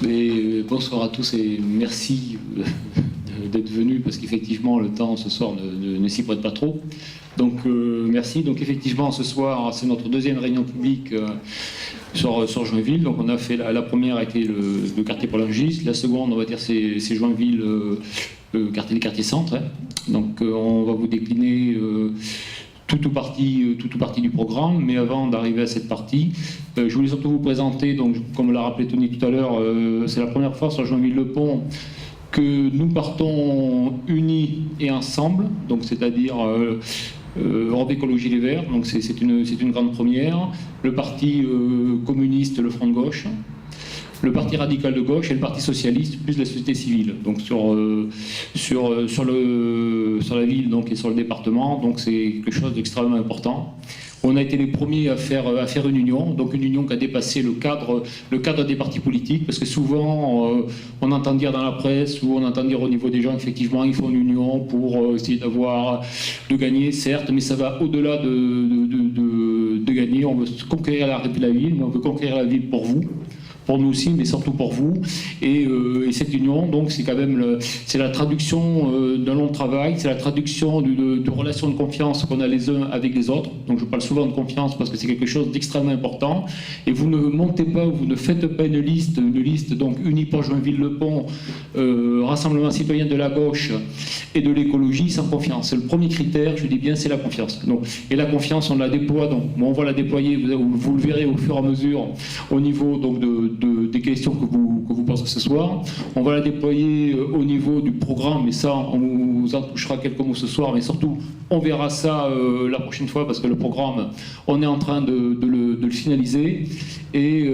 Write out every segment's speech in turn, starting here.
Et bonsoir à tous et merci d'être venus parce qu'effectivement le temps ce soir ne s'y prête pas trop. Donc merci. Donc effectivement ce soir c'est notre deuxième réunion publique sur Joinville. Donc on a fait la première a été le quartier Polangis, la seconde on va dire c'est Joinville, des quartiers centres. Hein. Donc on va vous décliner tout ou partie du programme, mais avant d'arriver à cette partie, je voulais surtout vous présenter, donc, comme l'a rappelé Tony tout à l'heure, c'est la première fois sur Joinville-le-Pont que nous partons unis et ensemble, donc c'est-à-dire Europe Écologie Les Verts, donc c'est une grande première, le parti communiste, le Front de Gauche, le parti radical de gauche et le parti socialiste, plus la société civile. Donc sur la ville donc, et sur le département, donc c'est quelque chose d'extrêmement important. On a été les premiers à faire une union, donc une union qui a dépassé le cadre des partis politiques, parce que souvent on entend dire dans la presse ou on entend dire au niveau des gens effectivement ils font une union pour essayer de gagner, certes, mais ça va au-delà de gagner. On veut conquérir la ville, mais on veut conquérir la ville pour vous. Pour nous aussi, mais surtout pour vous. Et cette union, donc, c'est quand même c'est la traduction d'un long travail, c'est la traduction de relations de confiance qu'on a les uns avec les autres. Donc, je parle souvent de confiance parce que c'est quelque chose d'extrêmement important. Et vous ne montez pas, vous ne faites pas une liste donc unie pour Joinville-le-Pont, Rassemblement citoyen de la gauche et de l'écologie sans confiance. C'est le premier critère, je dis bien, c'est la confiance. Donc, et la confiance, on la déploie. Donc, on va la déployer. Vous le verrez au fur et à mesure au niveau donc des questions que vous posez ce soir. On va la déployer au niveau du programme, mais ça, on vous en touchera quelques mots ce soir, mais surtout, on verra ça la prochaine fois, parce que le programme, on est en train de le finaliser, et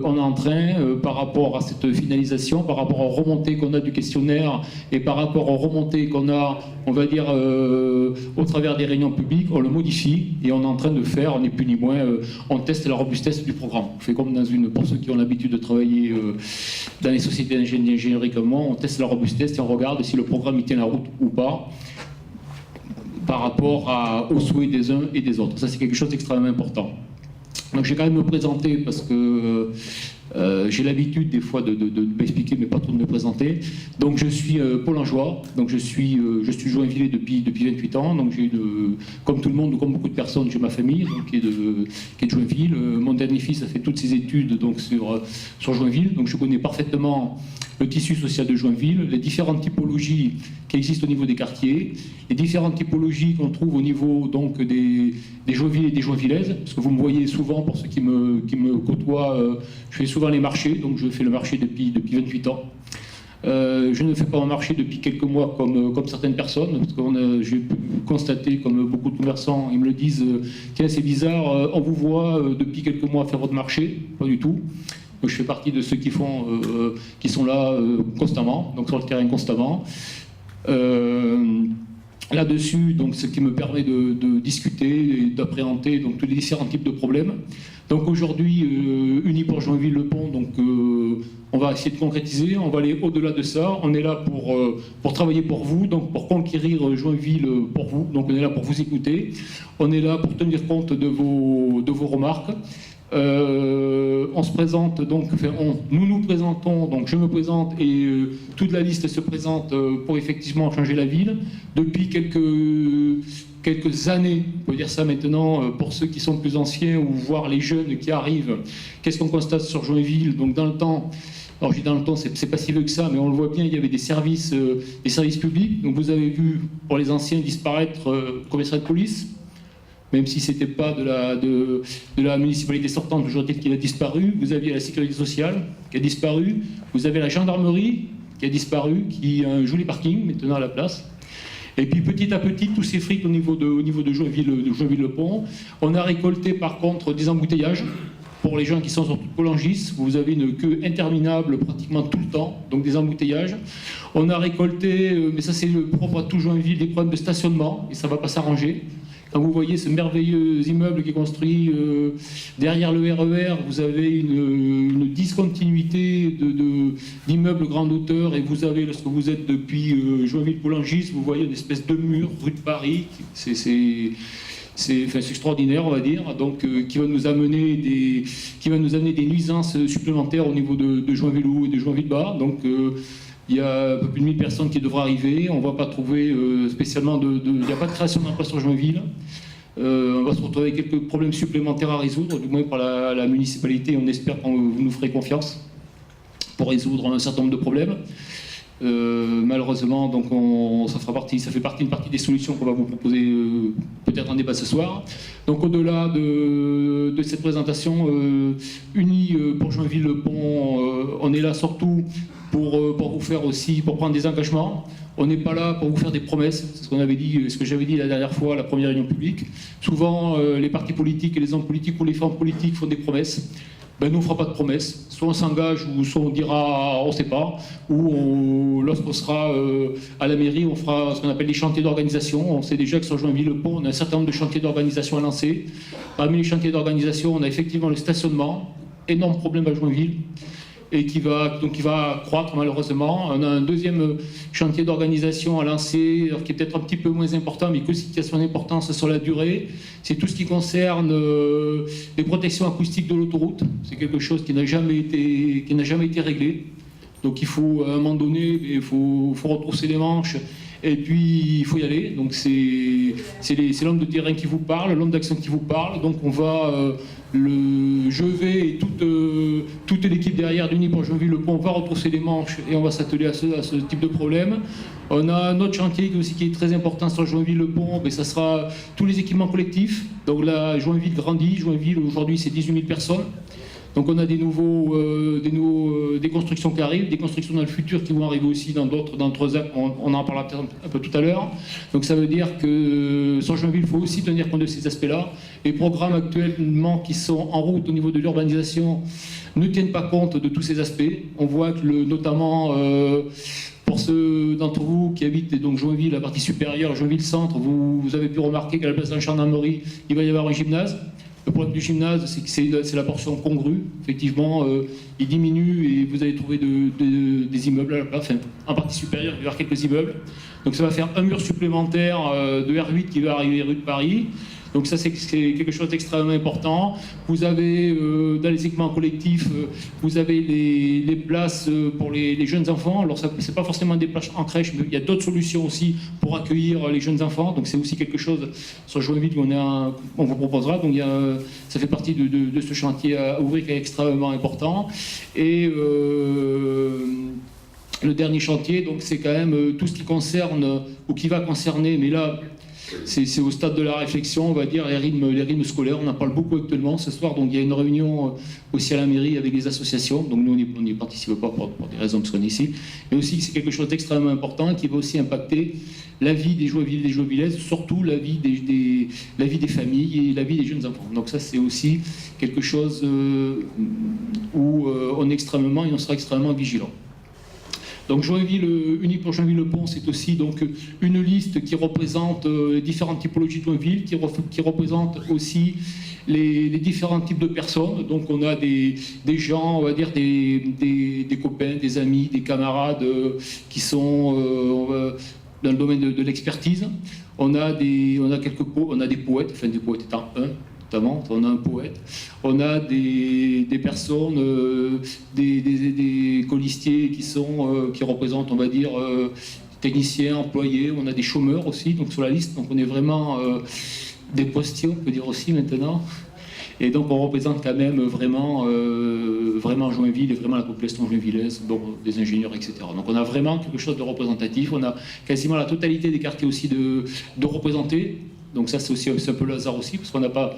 on est en train, par rapport à cette finalisation, par rapport aux remontées qu'on a du questionnaire, et par rapport aux remontées qu'on a, on va dire, au travers des réunions publiques, on le modifie, et on est en train de faire, on n'est plus ni moins, on teste la robustesse du programme. On fait comme pour ceux qui ont l'habitude de travailler dans les sociétés d'ingénierie comme moi, on teste la robustesse et on regarde si le programme il tient la route ou pas par rapport aux souhaits des uns et des autres. Ça, c'est quelque chose d'extrêmement important. Donc, je vais quand même me présenter parce que j'ai l'habitude des fois de m'expliquer, mais pas trop de me présenter. Donc, je suis Paul Angeois, donc je suis Joinvillais depuis 28 ans. Donc, comme tout le monde, comme beaucoup de personnes, j'ai ma famille donc, qui est de Joinville. Mon dernier fils a fait toutes ses études donc, sur Joinville, donc je connais parfaitement le tissu social de Joinville, les différentes typologies qui existent au niveau des quartiers, les différentes typologies qu'on trouve au niveau donc, des Joinvillais et des Joinvillaises, parce que vous me voyez souvent, pour ceux qui me côtoient, je fais souvent les marchés, donc je fais le marché depuis 28 ans. Je ne fais pas un marché depuis quelques mois comme certaines personnes, parce que j'ai constaté, comme beaucoup de commerçants, ils me le disent, tiens c'est bizarre, on vous voit depuis quelques mois faire votre marché, pas du tout. Donc, je fais partie de ceux qui sont là constamment, donc sur le terrain constamment. Là-dessus, donc, ce qui me permet de discuter et d'appréhender donc, tous les différents types de problèmes. Donc aujourd'hui, unis pour Joinville-le-Pont, donc on va essayer de concrétiser, on va aller au-delà de ça. On est là pour travailler pour vous, donc pour conquérir Joinville pour vous. Donc on est là pour vous écouter, on est là pour tenir compte de vos remarques. On se présente donc, nous nous présentons, donc je me présente et toute la liste se présente pour effectivement changer la ville. Depuis quelques années, on peut dire ça maintenant, pour ceux qui sont plus anciens ou voir les jeunes qui arrivent, qu'est-ce qu'on constate sur Joinville? Donc dans le temps, alors je dis dans le temps, c'est pas si vieux que ça, mais on le voit bien, il y avait des services publics. Donc vous avez vu pour les anciens disparaître le commissariat de police. Même si ce n'était pas de la municipalité sortante, toujours dit qu'il a disparu. Vous aviez la sécurité sociale qui a disparu. Vous avez la gendarmerie qui a disparu, qui a un joli parking maintenant à la place. Et puis petit à petit, tous ces frics au niveau de Joinville-le-Pont. On a récolté par contre des embouteillages. Pour les gens qui sont sur toute Polangis, vous avez une queue interminable pratiquement tout le temps, donc des embouteillages. On a récolté, mais ça c'est le propre à tout Joinville, des problèmes de stationnement, et ça ne va pas s'arranger. Quand vous voyez ce merveilleux immeuble qui est construit derrière le RER, vous avez une discontinuité d'immeubles grande hauteur, et vous avez, lorsque vous êtes depuis Joinville-Polangis, vous voyez une espèce de mur rue de Paris. c'est extraordinaire, on va dire, donc qui va nous amener des nuisances supplémentaires au niveau de Joinville-Haut et de Joinville-Bas. Donc il y a un peu plus de 1000 personnes qui devraient arriver. On ne va pas trouver spécialement il n'y a pas de création d'emploi sur Joinville. On va se retrouver avec quelques problèmes supplémentaires à résoudre, du moins par la municipalité. On espère que vous nous ferez confiance pour résoudre un certain nombre de problèmes. Malheureusement, donc ça fait partie d'une partie des solutions qu'on va vous proposer peut-être en débat ce soir. Donc au-delà de cette présentation unie pour Joinville-le-Pont, on est là surtout pour vous faire aussi, pour prendre des engagements. On n'est pas là pour vous faire des promesses, c'est ce que j'avais dit la dernière fois à la première réunion publique. Souvent, les partis politiques et les hommes politiques ou les femmes politiques font des promesses. Ben, nous, on ne fera pas de promesses. Soit on s'engage, ou soit on dira on ne sait pas, ou lorsqu'on sera à la mairie, on fera ce qu'on appelle des chantiers d'organisation. On sait déjà que sur Joinville-le-Pont, on a un certain nombre de chantiers d'organisation à lancer. Parmi les chantiers d'organisation, on a effectivement le stationnement, énorme problème à Joinville, et qui va croître malheureusement. On a un deuxième chantier d'organisation à lancer, qui est peut-être un petit peu moins important, mais qui a son importance sur la durée. C'est tout ce qui concerne les protections acoustiques de l'autoroute. C'est quelque chose qui n'a jamais été réglé. Donc il faut, à un moment donné, il faut retrousser les manches. Et puis, il faut y aller. Donc, c'est l'homme de terrain qui vous parle, l'homme d'action qui vous parle. Donc, on va, je vais et toute l'équipe derrière d'Unis pour Joinville-le-Pont, on va retrousser les manches et on va s'atteler à ce type de problème. On a un autre chantier qui est très important sur Joinville-le-Pont, mais ça sera tous les équipements collectifs. Donc là, Joinville grandit. Joinville, aujourd'hui, c'est 18 000 personnes. Donc on a des constructions qui arrivent, des constructions dans le futur qui vont arriver aussi dans d'autres actes, on en parlera peut-être un peu tout à l'heure. Donc ça veut dire que sur Joinville, il faut aussi tenir compte de ces aspects-là. Les programmes actuellement qui sont en route au niveau de l'urbanisation ne tiennent pas compte de tous ces aspects. On voit que notamment pour ceux d'entre vous qui habitent donc Joinville, la partie supérieure, Joinville-Centre, vous avez pu remarquer qu'à la place d'un gendarmerie, il va y avoir un gymnase. Le problème du gymnase, c'est que c'est la portion congrue. Effectivement, il diminue et vous allez trouver des immeubles à la place. Enfin, en partie supérieure, il va y avoir quelques immeubles. Donc ça va faire un mur supplémentaire de R8 qui va arriver rue de Paris. Donc ça, c'est quelque chose d'extrêmement important. Vous avez, dans les équipements collectifs, vous avez les places pour les jeunes enfants. Alors, ce n'est pas forcément des places en crèche, mais il y a d'autres solutions aussi pour accueillir les jeunes enfants. Donc c'est aussi quelque chose sur Joinville qu'on vous proposera. Donc ça fait partie de ce chantier à ouvrir qui est extrêmement important. Et le dernier chantier, donc c'est quand même tout ce qui concerne, ou qui va concerner, mais là, c'est au stade de la réflexion, on va dire, les rythmes scolaires. On en parle beaucoup actuellement ce soir. Donc il y a une réunion aussi à la mairie avec les associations. Donc nous, on n'y participe pas pour des raisons parce qu'on est ici. Mais aussi, c'est quelque chose d'extrêmement important qui va aussi impacter la vie des Joinvillais et des Joinvillaises, surtout la vie des familles et la vie des jeunes enfants. Donc ça, c'est aussi quelque chose où on sera extrêmement vigilant. Donc Unis pour Joinville-le-Pont, c'est aussi donc une liste qui représente les différentes typologies de Joinville, qui représente aussi les différents types de personnes. Donc on a des gens, on va dire des copains, des amis, des camarades qui sont dans le domaine de l'expertise. On a des poètes, enfin des poètes étant un. Notamment, on a un poète, on a des personnes, des colistiers qui représentent, on va dire, techniciens, employés, on a des chômeurs aussi, donc sur la liste, donc on est vraiment des postiers, on peut dire aussi maintenant, et donc on représente quand même vraiment Joinville et vraiment la population joinvillaise, donc des ingénieurs, etc. Donc on a vraiment quelque chose de représentatif, on a quasiment la totalité des quartiers aussi de représentés. Donc ça, c'est aussi un peu le hasard aussi, parce qu'on n'a pas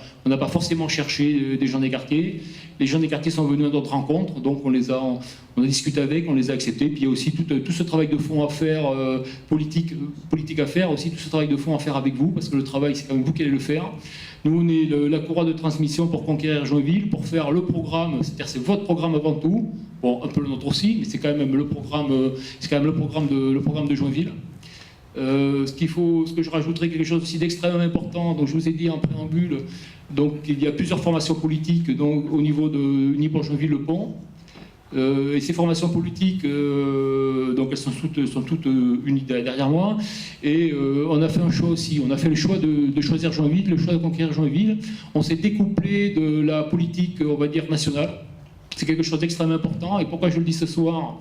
forcément cherché des gens des quartiers. Les gens des quartiers sont venus à notre rencontre, donc on a discuté avec, on les a acceptés. Puis il y a aussi tout ce travail de fond à faire, politique à faire, aussi tout ce travail de fond à faire avec vous, parce que le travail, c'est quand même vous qui allez le faire. Nous, on est la courroie de transmission pour conquérir Joinville, pour faire le programme, c'est-à-dire c'est votre programme avant tout. Bon, un peu le nôtre aussi, mais c'est quand même le programme de Joinville. Ce que je rajouterais quelque chose aussi d'extrêmement important, donc je vous ai dit en préambule, donc il y a plusieurs formations politiques donc, au niveau de Unis pour Joinville-le-Pont. Et ces formations politiques, donc elles sont toutes unies derrière moi. Et on a fait un choix aussi. On a fait le choix de choisir Joinville, le choix de conquérir Joinville. On s'est découplé de la politique, on va dire, nationale. C'est quelque chose d'extrêmement important. Et pourquoi je le dis ce soir ?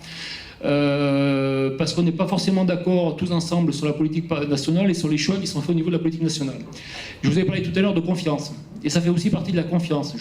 Parce qu'on n'est pas forcément d'accord tous ensemble sur la politique nationale et sur les choix qui sont faits au niveau de la politique nationale. Je vous ai parlé tout à l'heure de confiance, et ça fait aussi partie de la confiance.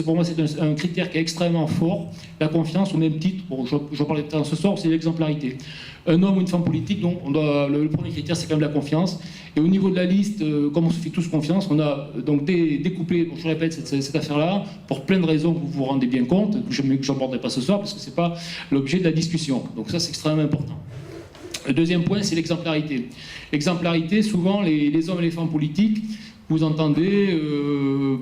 Pour moi, c'est un critère qui est extrêmement fort, la confiance, au même titre, je parlais tout à l'heure ce soir, c'est l'exemplarité. Un homme ou une femme politique, donc le premier critère, c'est quand même la confiance. Et au niveau de la liste, comme on se fait tous confiance, on a donc découplé, je répète, cette affaire-là, pour plein de raisons que vous vous rendez bien compte, que je n'aborderai pas ce soir, parce que ce n'est pas l'objet de la discussion. Donc ça, c'est extrêmement important. Le deuxième point, c'est l'exemplarité. L'exemplarité, souvent, les hommes et les femmes politiques, vous entendez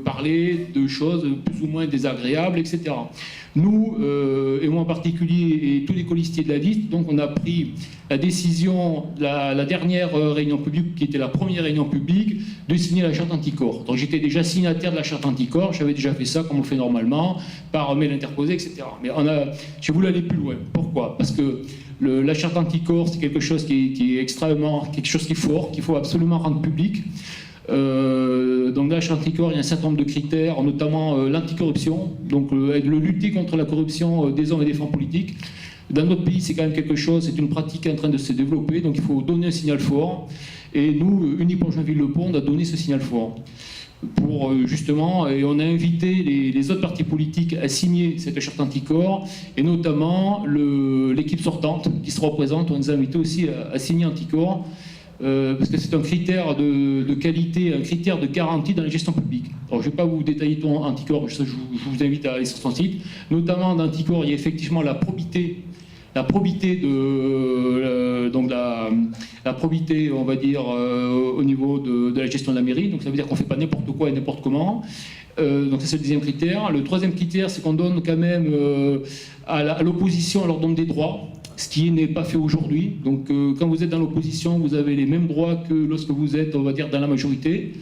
parler de choses plus ou moins désagréables, etc. Nous, et moi en particulier, et tous les colistiers de la liste, donc on a pris la décision, la dernière réunion publique, qui était la première réunion publique, de signer la charte anticorps. Donc j'étais déjà signataire de la charte anticorps, j'avais déjà fait ça comme on fait normalement, par mail interposé, etc. Mais je voulais aller plus loin. Pourquoi ? Parce que la charte anticorps, c'est quelque chose qui est extrêmement, quelque chose qui est fort, qu'il faut absolument rendre public. Donc dans la charte anticorps, il y a un certain nombre de critères, notamment l'anticorruption, donc le lutter contre la corruption des hommes et des femmes politiques. Dans notre pays, c'est quand même quelque chose, c'est une pratique en train de se développer, donc il faut donner un signal fort. Et nous, Unis pour Joinville-le-Pont, on a donné ce signal fort. Pour justement, et on a invité les autres partis politiques à signer cette charte anticorps, et notamment l'équipe sortante qui se représente, on les a invités aussi à signer anticorps. Parce que c'est un critère de qualité, un critère de garantie dans la gestion publique. Alors je ne vais pas vous détailler tout Anticorps, je vous invite à aller sur son site. Notamment dans Anticorps, il y a effectivement la probité on va dire, au niveau de la gestion de la mairie. Donc ça veut dire qu'on ne fait pas n'importe quoi et n'importe comment. Donc ça c'est le deuxième critère. Le troisième critère, c'est qu'on donne quand même à l'opposition, on leur donne des droits, ce qui n'est pas fait aujourd'hui. Donc quand vous êtes dans l'opposition, vous avez les mêmes droits que lorsque vous êtes, on va dire, dans la majorité.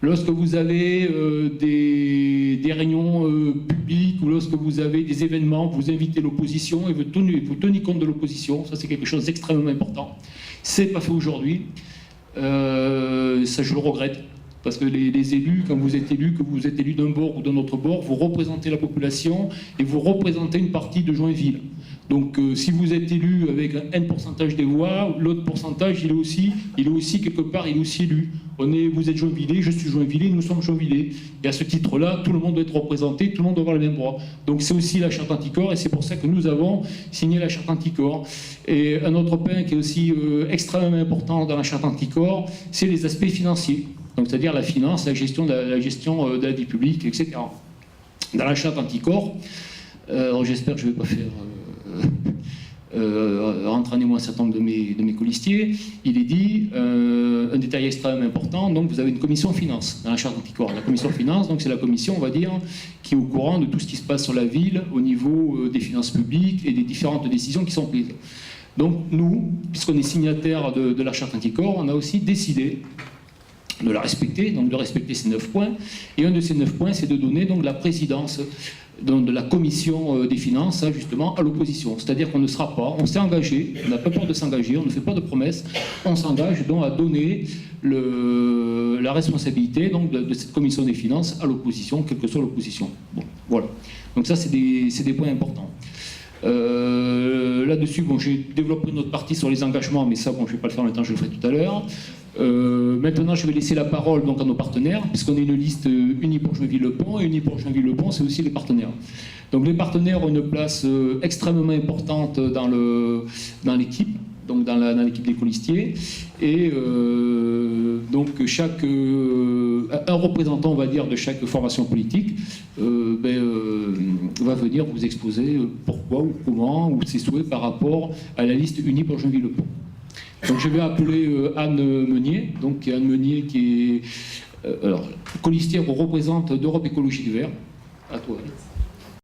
Lorsque vous avez des réunions publiques ou lorsque vous avez des événements, vous invitez l'opposition et vous tenez compte de l'opposition. Ça c'est quelque chose d'extrêmement important. C'est pas fait aujourd'hui. Ça je le regrette. Parce que les élus, quand vous êtes élus, que vous êtes élus d'un bord ou d'un autre bord, vous représentez la population et vous représentez une partie de Joinville. Donc si vous êtes élu avec un N pourcentage des voix, l'autre pourcentage, il est aussi quelque part, il est aussi élu. Vous êtes Joinvillais, je suis Joinvillais, nous sommes Joinvillais. Et à ce titre-là, tout le monde doit être représenté, tout le monde doit avoir les mêmes droits. Donc c'est aussi la charte anticorps et c'est pour ça que nous avons signé la charte anticorps. Et un autre point qui est aussi extrêmement important dans la charte anticorps, c'est les aspects financiers. Donc c'est-à-dire la finance, la gestion de la vie publique, etc. Dans la charte anticorps, j'espère que je ne vais pas faire rentrer en émoi un certain nombre de mes colistiers, il est dit, un détail extrêmement important, donc vous avez une commission finance dans la charte anticorps. La commission finance, donc c'est la commission, on va dire, qui est au courant de tout ce qui se passe sur la ville au niveau des finances publiques et des différentes décisions qui sont prises. Donc nous, puisqu'on est signataire de la charte anticorps, on a aussi décidé de la respecter, donc de respecter ces 9 points. Et un de ces 9 points, c'est de donner donc la présidence de la commission des finances, justement, à l'opposition. C'est-à-dire qu'on ne sera pas, on s'est engagé, on n'a pas peur de s'engager, on ne fait pas de promesses, on s'engage donc à donner la responsabilité donc, de cette commission des finances à l'opposition, quelle que soit l'opposition. Bon, voilà. Donc ça, c'est des points importants. Là-dessus, bon, j'ai développé une autre partie sur les engagements, mais ça, bon, je ne vais pas le faire maintenant, je le ferai tout à l'heure. Maintenant, je vais laisser la parole donc, à nos partenaires, puisqu'on est une liste unie pour Joinville-le-Pont, et unie pour Joinville-le-Pont, c'est aussi les partenaires. Donc les partenaires ont une place extrêmement importante dans l'équipe, donc dans l'équipe des colistiers, et donc un représentant, on va dire, de chaque formation politique va venir vous exposer pourquoi ou comment, ou ses souhaits par rapport à la liste unie pour Joinville-le-Pont. Donc je vais appeler Anne Meunier, donc Anne Meunier qui est colistière ou représente d'Europe Écologie Vert. À toi.